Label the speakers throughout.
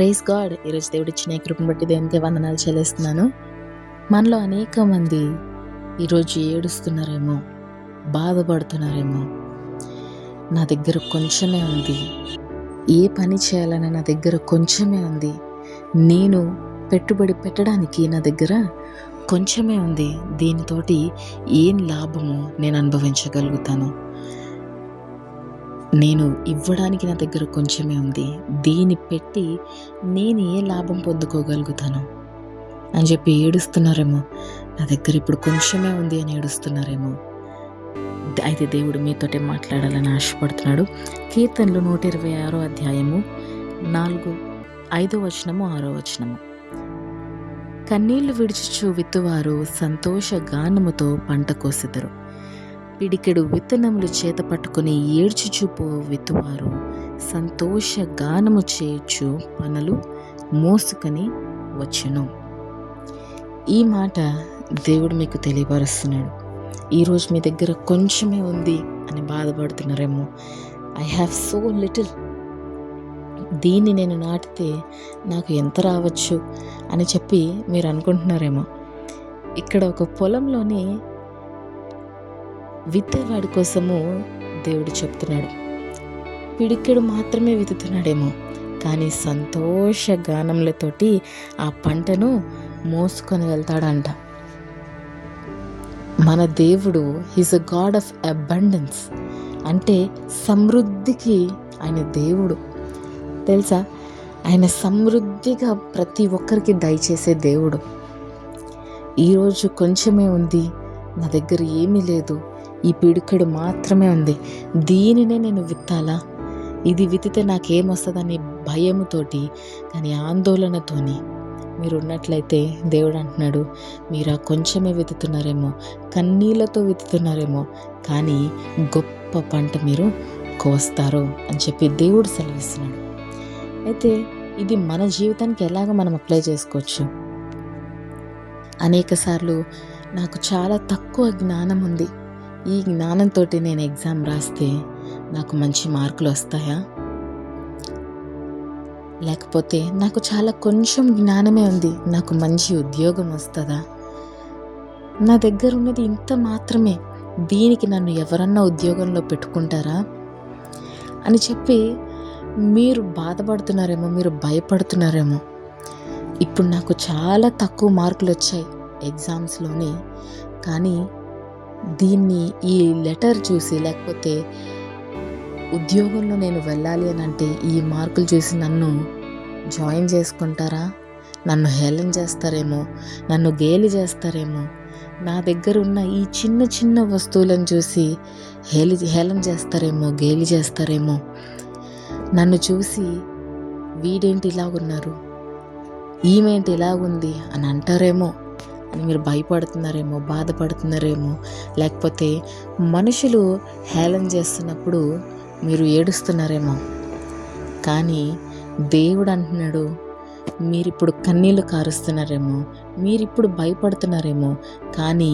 Speaker 1: Praise God. ఈరోజు దేవుడిచ్చిన ఈ కృపను బట్టి దేవునికి వందనాలు చెల్లిస్తున్నాను. మనలో అనేక మంది ఈరోజు ఏడుస్తున్నారేమో, బాధపడుతున్నారేమో. నా దగ్గర కొంచెమే ఉంది, ఏ పని చేయాలని నా దగ్గర కొంచెమే ఉంది, నేను పెట్టుబడి పెట్టడానికి నా దగ్గర కొంచెమే ఉంది, దీనితోటి ఏం లాభము నేను అనుభవించగలుగుతాను, నేను ఇవ్వడానికి నా దగ్గర కొంచెమే ఉంది, దీన్ని పెట్టి నేను ఏ లాభం పొందుకోగలుగుతాను అని చెప్పి ఏడుస్తున్నారేమో. నా దగ్గర ఇప్పుడు కొంచెమే ఉంది అని ఏడుస్తున్నారేమో. అయితే దేవుడు మీతోటే మాట్లాడాలని ఆశపడుతున్నాడు. కీర్తనలు 126 అధ్యాయము 4, 5 వచనము, 6 వచనము. కన్నీళ్లు విడిచుచు విత్తువారు సంతోష గానముతో పంట కోసెదరు. పిడికెడు విత్తనములు చేత పట్టుకుని ఏడ్చుచూపో విత్తువారు సంతోష గానము చేయొచ్చు పనులు మోసుకొని వచ్చును. ఈ మాట దేవుడు మీకు తెలియపరుస్తున్నాడు. ఈరోజు మీ దగ్గర కొంచెమే ఉంది అని బాధపడుతున్నారేమో. ఐ హ్యావ్ సో లిటిల్, దీన్ని నేను నాటితే నాకు ఎంత రావచ్చు అని చెప్పి మీరు అనుకుంటున్నారేమో. ఇక్కడ ఒక పొలంలోని విత్తేవాడి కోసము దేవుడు చెప్తున్నాడు. పిడికెడు మాత్రమే విత్తుతున్నాడేమో, కానీ సంతోష గానములతోటి ఆ పంటను మోసుకొని వెళ్తాడంట. మన దేవుడు is a God of abundance, అంటే సమృద్ధికి ఆయన దేవుడు. తెలుసా, ఆయన సమృద్ధిగా ప్రతి ఒక్కరికి దయచేసే దేవుడు. ఈరోజు కొంచెమే ఉంది, నా దగ్గర ఏమీ లేదు, ఈ పిడికెడు మాత్రమే ఉంది, దీనినే నేను విత్తాలా, ఇది విత్తితే నాకేమొస్తుందని భయముతోటి, కానీ ఆందోళనతోని మీరు ఉన్నట్లయితే దేవుడు అంటున్నాడు, మీరు ఆ కొంచెమే విత్తుతున్నారేమో, కన్నీళ్లతో విత్తుతున్నారేమో, కానీ గొప్ప పంట మీరు కోస్తారు అని చెప్పి దేవుడు సెలవిస్తున్నాడు. అయితే ఇది మన జీవితానికి ఎలాగ మనం అప్లై చేసుకోవచ్చు? అనేక సార్లు నాకు చాలా తక్కువ జ్ఞానం ఉంది, ఈ జ్ఞానంతో నేను ఎగ్జామ్ రాస్తే నాకు మంచి మార్కులు వస్తాయా? లేకపోతే నాకు చాలా కొంచెం జ్ఞానమే ఉంది, నాకు మంచి ఉద్యోగం వస్తుందా? నా దగ్గర ఉన్నది ఇంత మాత్రమే, దీనికి నన్ను ఎవరన్నా ఉద్యోగంలో పెట్టుకుంటారా అని చెప్పి మీరు బాధపడుతున్నారేమో, మీరు భయపడుతున్నారేమో. ఇప్పుడు నాకు చాలా తక్కువ మార్కులు వచ్చాయి ఎగ్జామ్స్లోని, కానీ దీన్ని ఈ లెటర్ చూసి, లేకపోతే ఉద్యోగంలో నేను వెళ్ళాలి అని అంటే ఈ మార్కులు చూసి నన్ను జాయిన్ చేసుకుంటారా? నన్ను హేళన చేస్తారేమో, నన్ను గేలి చేస్తారేమో. నా దగ్గర ఉన్న ఈ చిన్న చిన్న వస్తువులను చూసి హేళన చేస్తారేమో, గేలి చేస్తారేమో. నన్ను చూసి వీడేంటి ఇలాగున్నారు, ఈమెంటి ఇలాగుంది అని అంటారేమో అని మీరు భయపడుతున్నారేమో, బాధపడుతున్నారేమో. లేకపోతే మనుషులు హేళన చేస్తున్నప్పుడు మీరు ఏడుస్తున్నారేమో. కానీ దేవుడు అంటున్నాడు, మీరిప్పుడు కన్నీళ్లు కారుస్తున్నారేమో, మీరిప్పుడు భయపడుతున్నారేమో, కానీ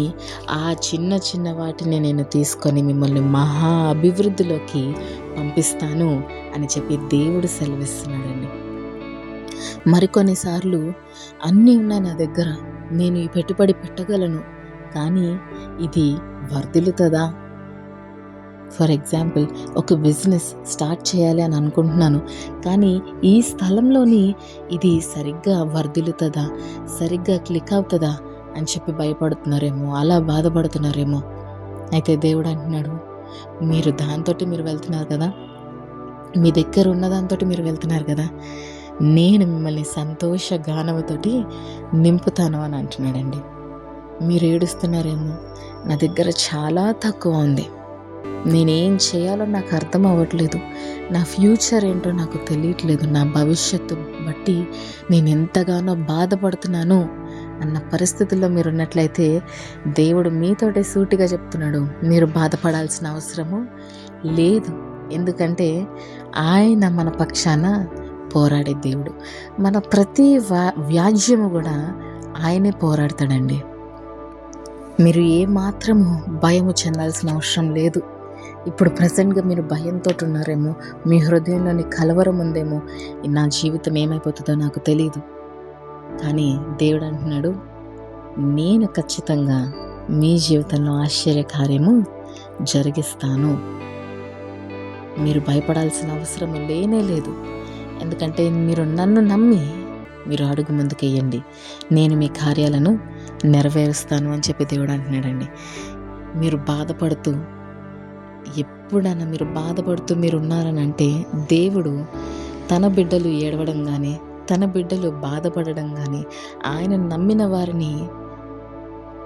Speaker 1: ఆ చిన్న చిన్న వాటిని నేను తీసుకొని మిమ్మల్ని మహా అభివృద్ధిలోకి పంపిస్తాను అని చెప్పి దేవుడు సెలవిస్తున్నాడండి. మరికొన్నిసార్లు అన్నీ ఉన్నాయి నా దగ్గర, నేను ఈ పెట్టుబడి పెట్టగలను, కానీ ఇది వర్ధిల్లుతుందా? ఫర్ ఎగ్జాంపుల్, ఒక బిజినెస్ స్టార్ట్ చేయాలి అని అనుకుంటున్నాను, కానీ ఈ స్థలంలోని ఇది సరిగ్గా వర్ధిల్లుతుందా, సరిగ్గా క్లిక్ అవుతుందా అని చెప్పి భయపడుతున్నారేమో, అలా బాధపడుతున్నారేమో. అయితే దేవుడు అంటున్నాడు, మీరు దాంతో మీరు వెళ్తున్నారు కదా, మీ దగ్గర ఉన్న దాంతో మీరు వెళ్తున్నారు కదా, నేను మిమ్మల్ని సంతోష గానముతోటి నింపుతాను అని అంటున్నాడండి. మీరు ఏడుస్తున్నారేమో, నా దగ్గర చాలా తక్కువ ఉంది, నేనేం చేయాలో నాకు అర్థం అవ్వట్లేదు, నా ఫ్యూచర్ ఏంటో నాకు తెలియట్లేదు, నా భవిష్యత్తు బట్టి నేను ఎంతగానో బాధపడుతున్నాను అన్న పరిస్థితుల్లో మీరు ఉన్నట్లయితే దేవుడు మీతోటే సూటిగా చెప్తున్నాడు, మీరు బాధపడాల్సిన అవసరము లేదు. ఎందుకంటే ఆయన మన పక్షాన పోరాడే దేవుడు. మన ప్రతి వ్యాజ్యము కూడా ఆయనే పోరాడతాడండి. మీరు ఏ మాత్రము భయము చెందాల్సిన అవసరం లేదు. ఇప్పుడు ప్రెజెంట్గా మీరు భయంతో ఉన్నారేమో, మీ హృదయంలోని కలవరం ఉందేమో, నా జీవితం ఏమైపోతుందో నాకు తెలియదు. కానీ దేవుడు అంటున్నాడు, నేను ఖచ్చితంగా మీ జీవితంలో ఆశ్చర్యకార్యము జరిగిస్తాను. మీరు భయపడాల్సిన అవసరం లేనే లేదు. ఎందుకంటే మీరు నన్ను నమ్మి మీరు అడుగు ముందుకేయండి, నేను మీ కార్యాలను నెరవేరుస్తాను అని చెప్పి దేవుడు అంటున్నాడండి. మీరు బాధపడుతూ ఎప్పుడైనా మీరు ఉన్నారనంటే దేవుడు తన బిడ్డలు ఏడవడం కానీ, తన బిడ్డలు బాధపడడం కానీ, ఆయన నమ్మిన వారిని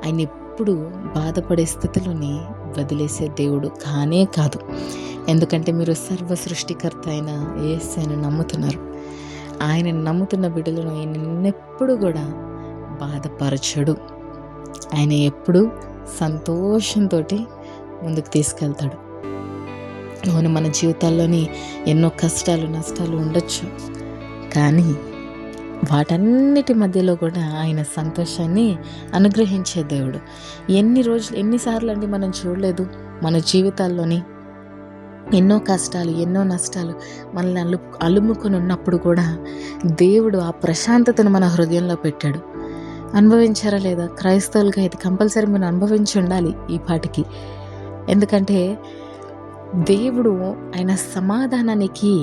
Speaker 1: ఆయన ఎప్పుడు బాధపడే స్థితిలోని వదిలేసే దేవుడు కానే కాదు. ఎందుకంటే మీరు సర్వ సృష్టికర్త అయిన యేసయ్యను నమ్ముతున్నారు. ఆయన నమ్ముతున్న బిడ్డలను ఆయన ఎప్పుడు కూడా బాధపరచడు. ఆయన ఎప్పుడు సంతోషంతో ముందుకు తీసుకెళ్తాడు. అవును, మన జీవితాల్లోని ఎన్నో కష్టాలు నష్టాలు ఉండొచ్చు, కానీ వాటన్నిటి మధ్యలో కూడా ఆయన సంతోషాన్ని అనుగ్రహించే దేవుడు. ఎన్నిసార్లు అండి మనం చూడలేదు మన జీవితాల్లోని ఎన్నో కష్టాలు ఎన్నో నష్టాలు మనల్ని అలుముకొని ఉన్నప్పుడు కూడా దేవుడు ఆ ప్రశాంతతను మన హృదయంలో పెట్టాడు. అనుభవించారా లేదా? క్రైస్తవులుగా ఇది కంపల్సరీ మనం అనుభవించి ఉండాలి ఈ పాటికి. ఎందుకంటే దేవుడు ఆయన సమాధానానికి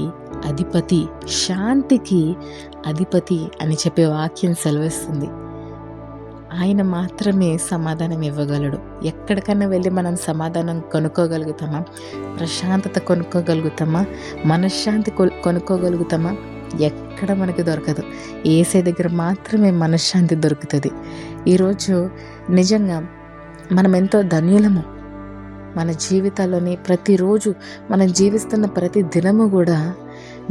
Speaker 1: అధిపతి, శాంతికి అధిపతి అని చెప్పే వాక్యం సెలవిస్తుంది. ఆయన మాత్రమే సమాధానం ఇవ్వగలడు. ఎక్కడికన్నా వెళ్ళి మనం సమాధానం కొనుక్కోగలుగుతామా? ప్రశాంతత కొనుక్కోగలుగుతామా? మనశ్శాంతి కొనుక్కోగలుగుతామా? ఎక్కడ మనకి దొరకదు. యేసయ్య దగ్గర మాత్రమే మనశ్శాంతి దొరుకుతుంది. ఈరోజు నిజంగా మనం ఎంతో ధన్యులము. మన జీవితాల్లోని ప్రతిరోజు మనం జీవిస్తున్న ప్రతి దినము కూడా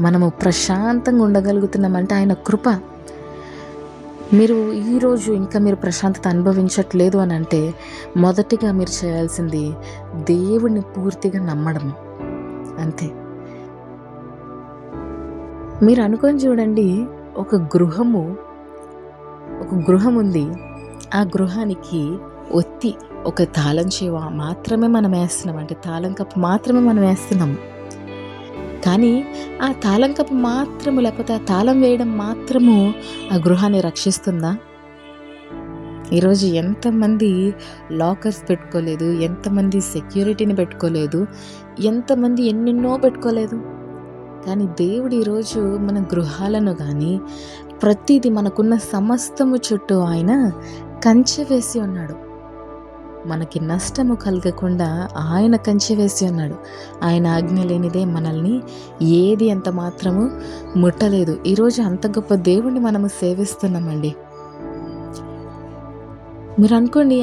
Speaker 1: మనము ప్రశాంతంగా ఉండగలుగుతున్నామంటే ఆయన కృప. మీరు ఈరోజు ఇంకా మీరు ప్రశాంతత అనుభవించట్లేదు అని అంటే మొదటిగా మీరు చేయాల్సింది దేవుణ్ణి పూర్తిగా నమ్మడం, అంతే. మీరు అనుకొని చూడండి, ఒక గృహం ఉంది. ఆ గృహానికి ఒత్తి ఒక తాళం చెవి మాత్రమే మనం వేస్తున్నాం, అంటే తాళం కప్పు మాత్రమే మనం వేస్తున్నాము. కానీ ఆ తాళం కప్పు మాత్రము, లేకపోతే ఆ తాళం వేయడం మాత్రము ఆ గృహాన్ని రక్షిస్తుందా? ఈరోజు ఎంతమంది లాకర్స్ పెట్టుకోలేదు, ఎంతమంది సెక్యూరిటీని పెట్టుకోలేదు, ఎంతమంది ఎన్నెన్నో పెట్టుకోలేదు. కానీ దేవుడు ఈరోజు మన గృహాలను కానీ ప్రతిదీ మనకున్న సమస్తము చుట్టూ ఆయన కంచె వేసి ఉన్నాడు. మనకి నష్టము కలగకుండా ఆయన కంచె వేసి ఉన్నాడు. ఆయన ఆజ్ఞ లేనిదే మనల్ని ఏది ఎంత మాత్రము ముట్టలేదు. ఈరోజు అంత గొప్ప దేవుణ్ణి మనము సేవిస్తున్నామండి. మీరు అనుకోండి,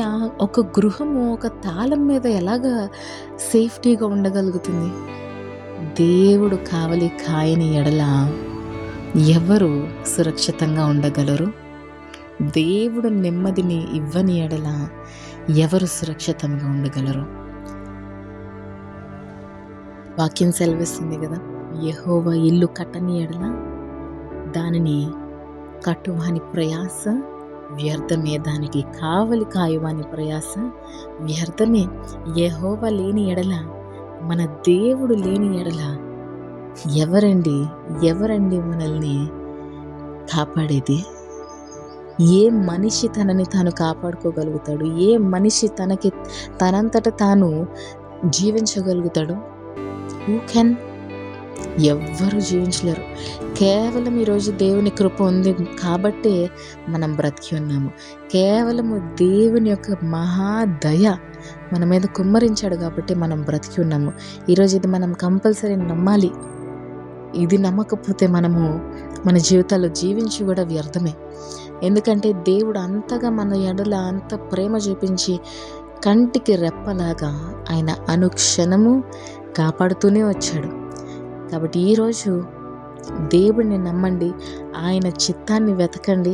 Speaker 1: ఒక గృహము ఒక తాళం మీద ఎలాగా సేఫ్టీగా ఉండగలుగుతుంది? దేవుడు కావలి కాయని ఎడల ఎవరు సురక్షితంగా ఉండగలరు? దేవుడు నెమ్మదిని ఇవ్వని ఎడల ఎవరు సురక్షితంగా ఉండగలరు? వాక్యం సెలవిస్తుంది కదా, యెహోవా ఇల్లు కట్టని ఎడల దానిని కట్టువాని ప్రయాస వ్యర్థమే, దానికి కావలి కాయువాని ప్రయాస వ్యర్థమే. యెహోవా లేని ఎడల, మన దేవుడు లేని ఎడల ఎవరండి మనల్ని కాపాడేది? ఏ మనిషి తనని తాను కాపాడుకోగలుగుతాడు? ఏ మనిషి తనంతట తాను జీవించగలుగుతాడు? Who can? ఎవ్వరూ జీవించలేరు. కేవలం ఈరోజు దేవుని కృప ఉంది కాబట్టే మనం బ్రతికి ఉన్నాము. కేవలము దేవుని యొక్క మహాదయ మన మీద కుమ్మరించాడు కాబట్టి మనం బ్రతికి ఉన్నాము. ఈరోజు ఇది మనం కంపల్సరీ నమ్మాలి. ఇది నమ్మకపోతే మనము మన జీవితాల్లో జీవించి కూడా వ్యర్థమే. ఎందుకంటే దేవుడు అంతగా మన ఎడల అంత ప్రేమ చూపించి కంటికి రెప్పలాగా ఆయన అనుక్షణము కాపాడుతూనే వచ్చాడు. కాబట్టి ఈరోజు దేవుడిని నమ్మండి, ఆయన చిత్తాన్ని వెతకండి,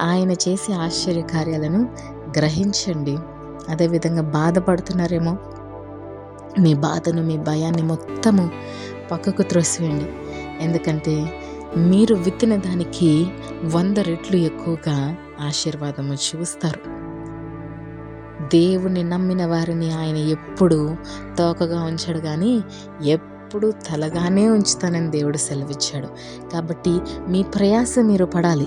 Speaker 1: ఆయన చేసే ఆశ్చర్యకార్యాలను గ్రహించండి. అదేవిధంగా బాధపడుతున్నారేమో, మీ బాధను మీ భయాన్ని మొత్తము పక్కకు త్రోసివేయండి. ఎందుకంటే మీరు విత్తిన దానికి 100 రెట్లు ఎక్కువగా ఆశీర్వాదము చూస్తారు. దేవుణ్ణి నమ్మిన వారిని ఆయన ఎప్పుడు తోకగా ఉంచాడు, కానీ ఎప్పుడు తలగానే ఉంచుతానని దేవుడు సెలవిచ్చాడు. కాబట్టి మీ ప్రయాస మీరు పడాలి.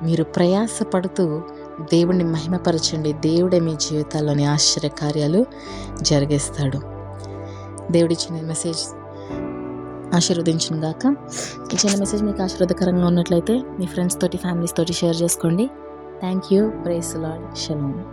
Speaker 1: మీరు ప్రయాస పడుతూ దేవుణ్ణి మహిమపరచండి. దేవుడే మీ జీవితాల్లోని ఆశ్చర్యకార్యాలు జరిగిస్తాడు. దేవుడిచ్చిన మెసేజ్ ఆశీర్వదించును గాక. ఈ చిన్న మెసేజ్ మీకు ఆశీర్వాదకరంగా ఉన్నట్లయితే మీ ఫ్రెండ్స్ తోటి, ఫ్యామిలీస్ తోటి షేర్ చేసుకోండి. Thank you. Praise the Lord. Shalom.